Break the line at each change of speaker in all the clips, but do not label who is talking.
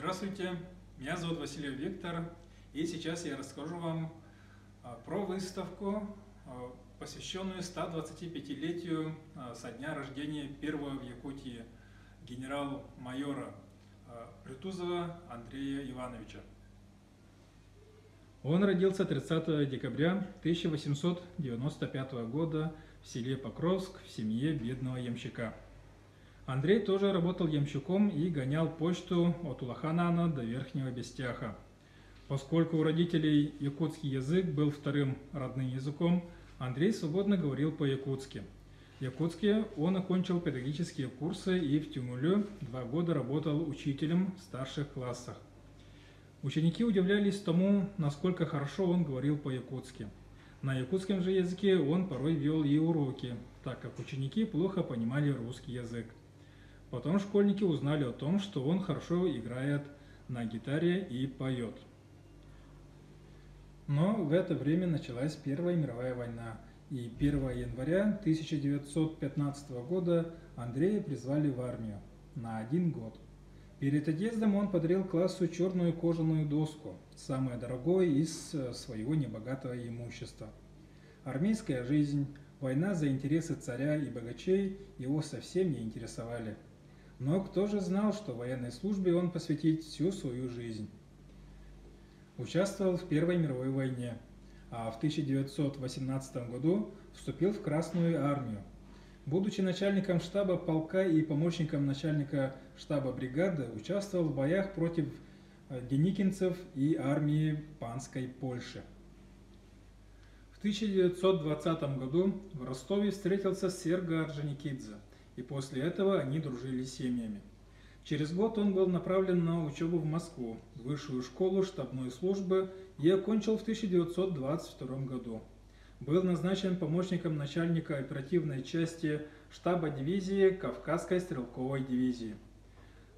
Здравствуйте, меня зовут Васильев Виктор, и сейчас я расскажу вам про выставку, посвященную 125-летию со дня рождения первого в Якутии генерал-майора Притузова Андрея Ивановича. Он родился 30 декабря 1895 года в селе Покровск в семье бедного ямщика. Андрей тоже работал ямщиком и гонял почту от Улаханана до Верхнего Бестяха. Поскольку у родителей якутский язык был вторым родным языком, Андрей свободно говорил по-якутски. В Якутске он окончил педагогические курсы и в Тюмулю 2 года работал учителем в старших классах. Ученики удивлялись тому, насколько хорошо он говорил по-якутски. На якутском же языке он порой вел и уроки, так как ученики плохо понимали русский язык. Потом школьники узнали о том, что он хорошо играет на гитаре и поет. Но в это время началась Первая мировая война, и 1 января 1915 года Андрея призвали в армию на 1 год. Перед отъездом он подарил классу черную кожаную доску, самое дорогое из своего небогатого имущества. Армейская жизнь, война за интересы царя и богачей его совсем не интересовали. Но кто же знал, что военной службе он посвятит всю свою жизнь? Участвовал в Первой мировой войне, а в 1918 году вступил в Красную армию. Будучи начальником штаба полка и помощником начальника штаба бригады, участвовал в боях против деникинцев и армии Панской Польши. В 1920 году в Ростове встретился с Серго Орджоникидзе, и после этого они дружили с семьями. Через год он был направлен на учебу в Москву, в высшую школу штабной службы, и окончил в 1922 году. Был назначен помощником начальника оперативной части штаба дивизии Кавказской стрелковой дивизии.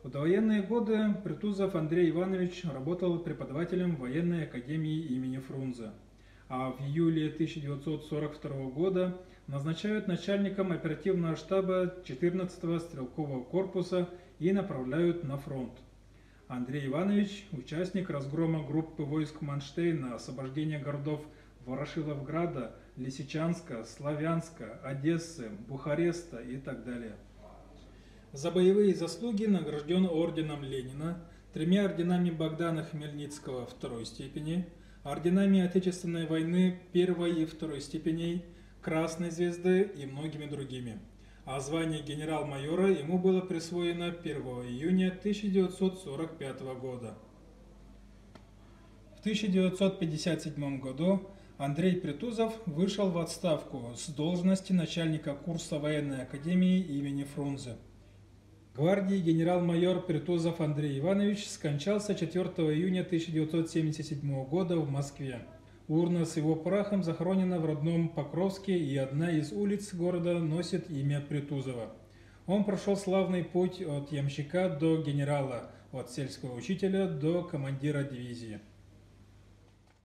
В довоенные годы Притузов Андрей Иванович работал преподавателем в военной академии имени Фрунзе, а в июле 1942 года назначают начальником оперативного штаба 14-го стрелкового корпуса и направляют на фронт. Андрей Иванович – участник разгрома группы войск Манштейна, освобождения городов Ворошиловграда, Лисичанска, Славянска, Одессы, Бухареста и так далее. За боевые заслуги награжден орденом Ленина, 3 орденами Богдана Хмельницкого 2-й степени, орденами Отечественной войны 1-й и 2-й степеней, Красной звезды и многими другими. А звание генерал-майора ему было присвоено 1 июня 1945 года. В 1957 году Андрей Притузов вышел в отставку с должности начальника курса военной академии имени Фрунзе. Гвардии генерал-майор Притузов Андрей Иванович скончался 4 июня 1977 года в Москве. Урна с его прахом захоронена в родном Покровске, и одна из улиц города носит имя Притузова. Он прошел славный путь от ямщика до генерала, от сельского учителя до командира дивизии.